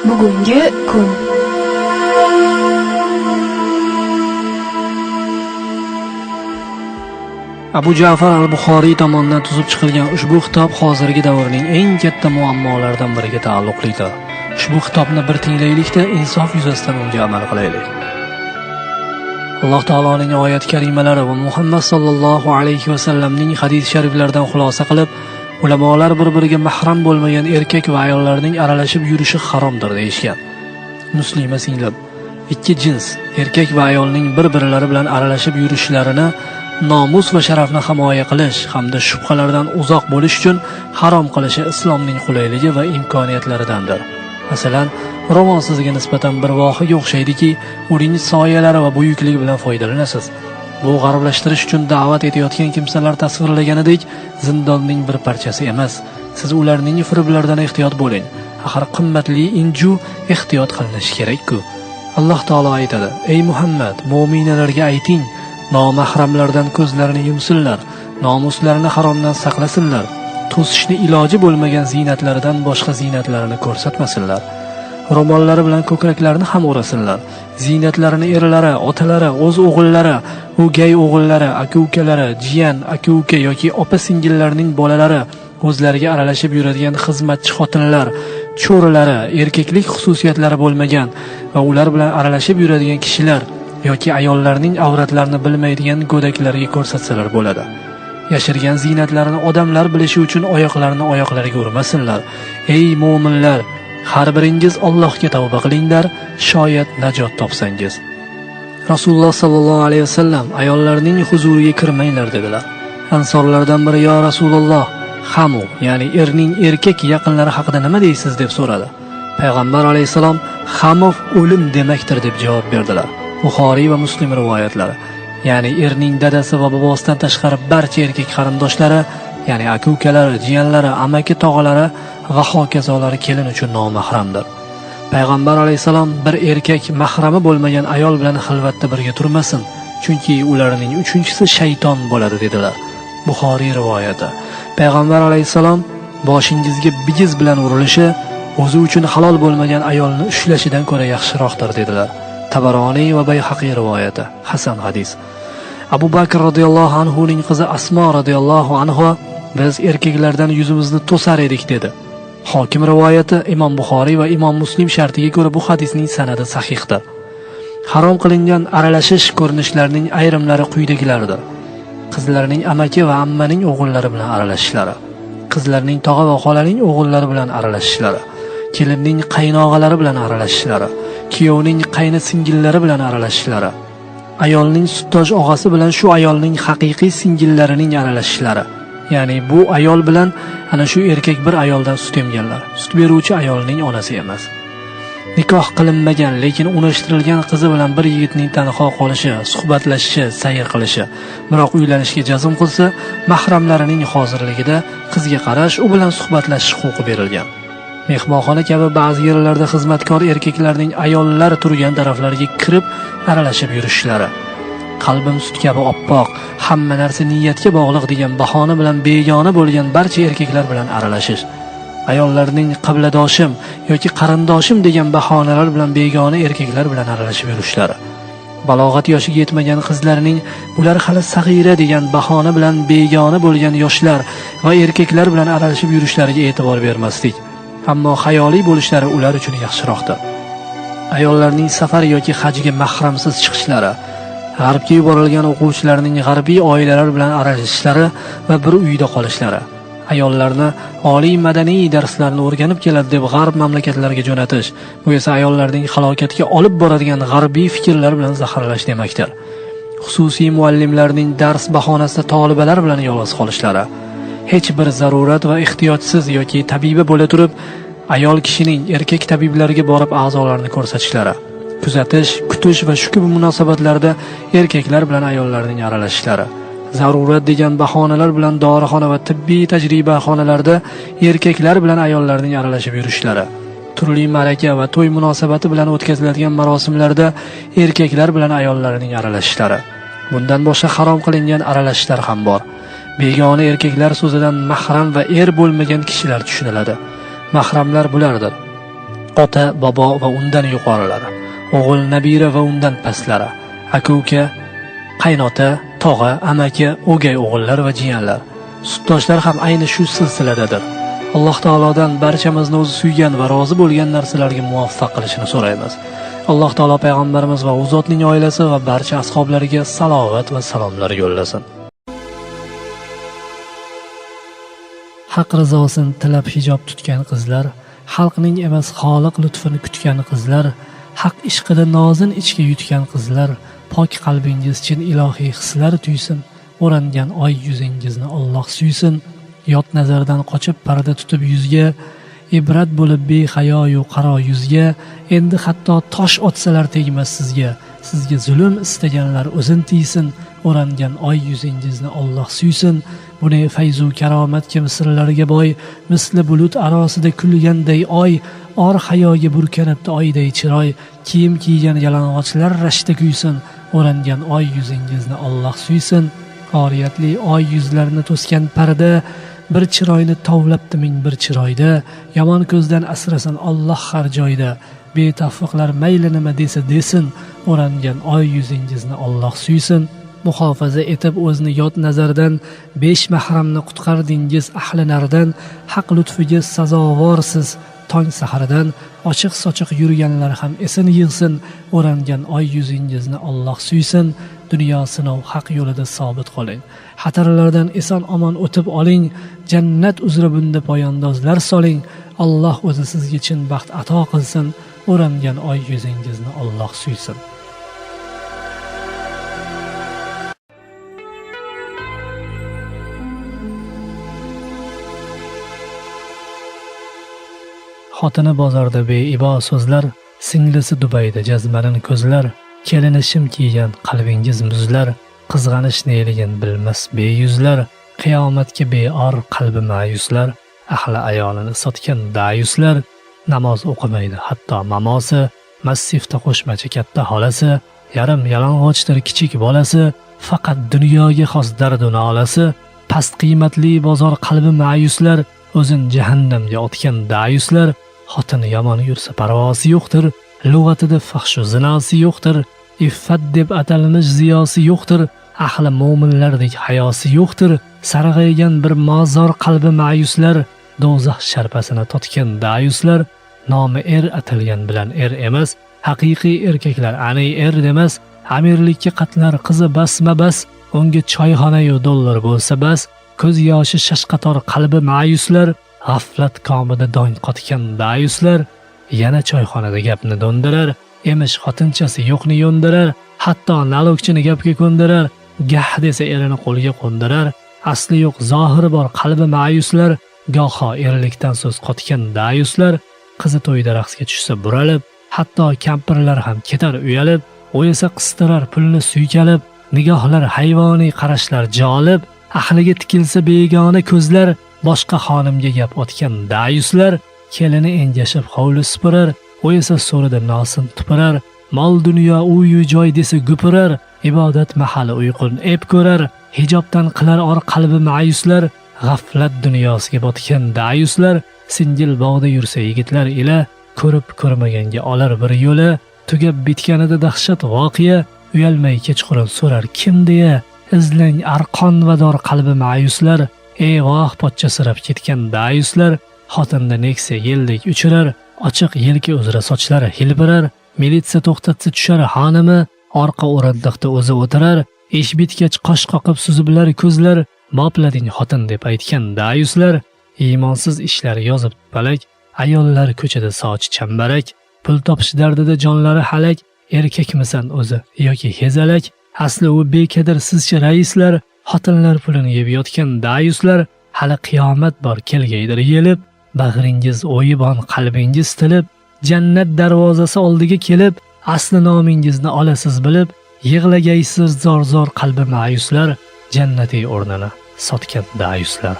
Bugungi kun. Abu Ja'far al-Buxoriy tomonidan tuzib chiqilgan ushbu kitob hozirgi davrning eng katta muammolaridan biriga taalluqlidir. Ushbu kitobni bir tinglaylikda insof yuzasidan unga amal qilaylik. Alloh taoloning oyat karimalari va Muhammad sallallohu alayhi va sallamning hadis shariflaridan xulosa qilib, ulamolar bir-biriga mahram bo'lmagan erkak va ayollarning aralashib yurishi haromdir deyishgan. Muslima singlim, ikki jins, erkak va ayolning bir-birlari bilan aralashib yurishlarini nomus va sharafni himoya qilish hamda shubhalardan uzoq bo'lish uchun harom qilishi islomning qulayligi va imkoniyatlaridandir. Masalan, ro'mol sizga nisbatan bir vohaga o'xshaydiki, uning soyalari va buyukligi bilan foydalanasiz. Bu g'arblashtirish uchun da'vat etayotgan kimsalar tasvirlaganidek zindonning bir parchasi emas. Siz ularning firiblardan ehtiyot bo'ling. Axir qimmatli inju ehtiyot qilinishi kerak-ku. Alloh taolo aytadi: "Ey Muhammad, mu'minalarga ayting, nomahramlardan ko'zlarini yumsinlar, nomuslarini haromdan saqlasinlar, to'sishni iloji bo'lmagan zinatlaridan boshqa zinatlarini ko'rsatmasinlar. Ro'mollari bilan ko'kraklarini ham o'rasinlar. Zinatlarini erlari, otalari, o'z o'g'illari, o'gay o'g'illari, aka-ukalari, jiyan, aka-uka yoki opa-singillarning bolalari, o'zlariga aralashib yuradigan xizmatchi xotinlar, cho'rilari, erkaklik xususiyatlari bo'lmagan va ular bilan aralashib yuradigan kishilar yoki ayollarning avratlarini bilmaydigan go'daklarga ko'rsatsalar bo'ladi. Yashirgan zinatlarini odamlar bilishi uchun oyoqlarini oyoqlariga urmasinlar. Ey mu'minlar, har biringiz Allohga tavba qilinglar, shoyat najot topsangiz." Rasululloh sallallohu alayhi vasallam ayollarning huzuriga kirmanglar dedilar. Ansorlardan biri: "Ya Rasululloh, hamu, ya'ni erning erkak yaqinlari haqida nima deysiz?" deb so'radi. Payg'ambar alayhisalom: "Hamov o'lim demakdir" deb javob berdilar. Buxoriy va Muslim rivoyatlari. Ya'ni erning dadasi va bobosidan tashqari barcha erkak qarindoshlari, ya'ni aka-ukalari, jiyanlari, amaki tog'alari va hokazolar kelin uchun nomahramdir. Payg'ambar alayhisalom bir erkak mahrami bo'lmagan ayol bilan xilvatda birga turmasin, chunki ularning uchinchisi shayton bo'ladi dedilar. Buxoriy rivoyati. Payg'ambar alayhisalom boshingizga bigiz bilan urilishi o'zi uchun halol bo'lmagan ayolni ushlashidan ko'ra yaxshiroqdir dedilar. Tabaroniy va Bayhaqiy rivoyati. Hasan hadis. Abu Bakr radhiyallohu anhu ning qizi Asmo radhiyallohu anha: "Biz erkaklardan yuzimizni to'sar edik" dedi. Hokim rivoyati. Imom Buxoriy va Imom Muslim shartiga ko'ra bu hadisning sanadi sahihdir. Harom qilingan aralashish ko'rinishlarining ayrimlari quyidagilardir: qizlarning amaki va ammaning o'g'illari bilan aralashishlari, qizlarning tog'a va xolaning o'g'illari bilan aralashishlari, kelinning qaynog'alari bilan aralashishlari, kuyovning qayni singillari bilan aralashishlari, ayolning sutdosh og'asi bilan shu ayolning haqiqiy singillarining aralashishlari. Ya'ni bu ayol bilan ana shu erkak bir ayoldan sut emganlar. Sut beruvchi ayolning onasi emas. Nikoh qilinmagan lekin unashtirilgan qizi bilan bir yigitning tanho qolishi, suhbatlashishi, sayr qilishi, biroq uylanishga jazm qilsa, mahramlarining hozirligida qizga qarash, u bilan suhbatlashish huquqi berilgan. Mehmonxona kabi ba'zi yerlarda xizmatkor erkaklarning ayollar turgan taraflariga kirib aralashib yurishlari, qalbim sut kabi oppoq, hamma narsa niyatga bog'liq degan bahona bilan begona bo'lgan barcha erkaklar bilan aralashish, ayollarning qibladoshim yoki qarindoshim degan bahonalar bilan begona erkaklar bilan aralashib yurishlari, balog'at yoshiga yetmagan qizlarning ular hali sag'ira degan bahona bilan begona bo'lgan yoshlar va erkaklar bilan aralashib yurishlariga e'tibor bermaslik, ammo hayoliy bo'lishlari ular uchun yaxshiroqdir. Ayollarning safar yoki hajga mahramsiz chiqishlari, g'arbga yuborilgan o'quvchilarning g'arbiy oilalar bilan aralashishlari va bir uyda qolishlari, ayollarni oliy madaniy darslarni o'rganib keladi deb g'arb mamlakatlariga jo'natish, bu esa ayollarning halokatga olib boradigan g'arbiy fikrlar bilan zaharlash demakdir. Xususiy muallimlarning dars bahonasida tolibalar bilan yolg'iz qolishlari, hech bir zarurat va ehtiyotsiz yoki tabiba bo'la turib ayol kishining erkak tabiblarga borib a'zolarini ko'rsatishlari, kuzatish, kutish va shu kabi munosabatlarda erkaklar bilan ayollarning aralashishlari, zarurat degan bahonalar bilan dorixona va tibbiy tajribaxonalarda erkaklar bilan ayollarning aralashib yurishlari, turli maraka va to'y munosabati bilan o'tkaziladigan marosimlarda erkaklar bilan ayollarning aralashishlari. Bundan boshqa harom qilingan aralashishlar ham bor. Begona erkaklar so'zidan mahram va er bo'lmagan kishilar tushuniladi. Mahramlar bulardir: ota, bobo va undan yuqorilari, o'g'il, nabira va undan pastlari, aka-uka, qaynota, tog'a, amaki, o'gay o'g'illar va jiyanlar. Sutdoshlar ham ayni shu silsiladadir. Alloh taolodan barchamizni o'zi suygan va rozi bo'lgan narsalarga muvaffaq qilishini so'raymiz. Alloh taolo payg'ambarimiz va u zotning oilasi va barcha ashablariga salovat va salomlar yo'llasin. Haq rizosini tilab hijob tutgan qizlar, xalqning emas Xoliq lutfini kutgan qizlar, haq ishqida nozin ichga yutgan qizlar, pok qalbingiz chin ilohiy hislar tuysin, o'rangan oy yuzingizni Alloh suysin, yot nazardan qochib parda tutib yuzga, ibrat bo'lib behayoyu qaro yuzga, endi hatto tosh otsalar tegmas sizga, sizga zulm istaganlar o'zin tiysin, o'rangan oy yuzingizni Alloh suysin. Buni fayzu karomatga misrlarga boy, misli bulut arosida kulganday oy, or hayoga burkanibdi oyday chiroy, kiyim kiygan yalang'ochlar rashta kuysin, o'rangan oy yuzingizni Alloh suysin. Oriyatli oy yuzlarini to'sgan parda, bir chiroyni tovlabdi ming bir chiroyda, yomon ko'zdan asrasin Alloh har joyda, betafviqlar mayli nima desa desin, o'rangan oy yuzingizni Alloh suysin. Muhofaza etib o'zni yot nazardan, 5 mahramni qutqardingiz ahli nardan, haq lutfiga sazovorsiz tong saharidan, ochiq sochiq yurganlar ham esin yig'sin, o'rangan oy yuzingizni Alloh suysin. Dunyo sinov haq yo'lida sobit qoling, xatarlardan eson omon o'tib oling, jannat uzra bunda poyandozlar soling, Alloh o'zi sizga chin baxt ato qilsin, o'rangan oy yuzingizni Alloh suysin. Xotini bozorda beibo so'zlar, singlisi Dubayda jazmarin ko'zlar, kelini shim kiygan qalbingiz muzlar, qizg'anish neligin bilmas beyuzlar, qiyomatga beor qalbi ma'yuslar, ahli ayolini sotgan dayuslar, namoz o'qimaydi hatto mamosi, massivda qo'shmachi katta xolasi, yarim yalang'ochdir kichik bolasi, faqat dunyoga xos dardu nolasi, past qiymatli bozor qalbi ma'yuslar, o'zin jahannamga otgan dayuslar, xotini yomon yursa parvosi yo'qdir, lug'atida fahshu zinosi yo'qdir, iffat deb atalinish ziyosi yo'qdir, ahli mo'minlardek hayosi yo'qdir, sarg'aygan bir mozor qalbi ma'yuslar, do'zax sharpasini totgan dayuslar, nomi atalgan bilan emas, haqiqiy erkaklar ani demas, amirlikka qatlar qizi basma bas, unga choyxona-yu dollar bo'lsa bas, ko'z yoshi shashqator qalbi ma'yuslar, g'aflat komida dong qotgan dayuslar, yana choyxonada gapni do'ndirar, emish xotinchasi yo'qni yo'ndirar, hatto nalogchini gapga ko'ndirar, gah desa erini qo'lga qo'ndirar, asli yo'q zohiri bor qalbi ma'yuslar, goho erlikdan so'z qotgan dayuslar, qizi to'yda raqsga tushsa buralib, hatto kampirlar ham ketar uyalib, u esa qistirar pulni suykalib, nigohlar hayvoniy qarashlar jolib, ahliga tikilsa begona ko'zlar, boshqa xonimga gap otgan dayuslar, kelini engashib hovli supurar, u esa so'rida nosin tupurar, mol dunyo uy joy desa gupurar, ibodat mahali uyqun ep ko'rar, hijobdan qilar or qalbi ma'yuslar, g'aflat dunyosiga botgan dayuslar, singil bog'da yursa yigitlar ila, ko'rib ko'rmaganga olar bir yo'la, tugab bitganida dahshat voqea, uyalmay kechqurun so'rar kim deya, izlang arqon va dor qalbi ma'yuslar, voh pochchasirab ketgan dayuslar, xotinda neksa yeldek uchirar, ochiq yelka uzra sochlari hilpirar, militsiya to'xtatsa tushar xonimi, orqa o'rindiqda o'zi o'tirar, ish bitgach qosh qoqib suziblar ko'zlar, boplading xotin deb aytgan dayuslar, iymonsiz ishlar yozib palak, ayollar ko'chada sochi chambarak, pul topish dardida jonlari halak, erkakmisan o'zi yoki hezalak, asli u bekadir sizcha raislar, xotinlar pulini yeb yotgan dayuslar, hali qiyomat bor kelgaydir yelib, bag'ringiz o'yibon qalbingiz tilib, jannat darvozasi oldiga kelib, asli nomingizni olasiz bilib, yig'lagaysiz zor qalbi ma'yuslar, jannatiy o'rnini sotgan dayuslar.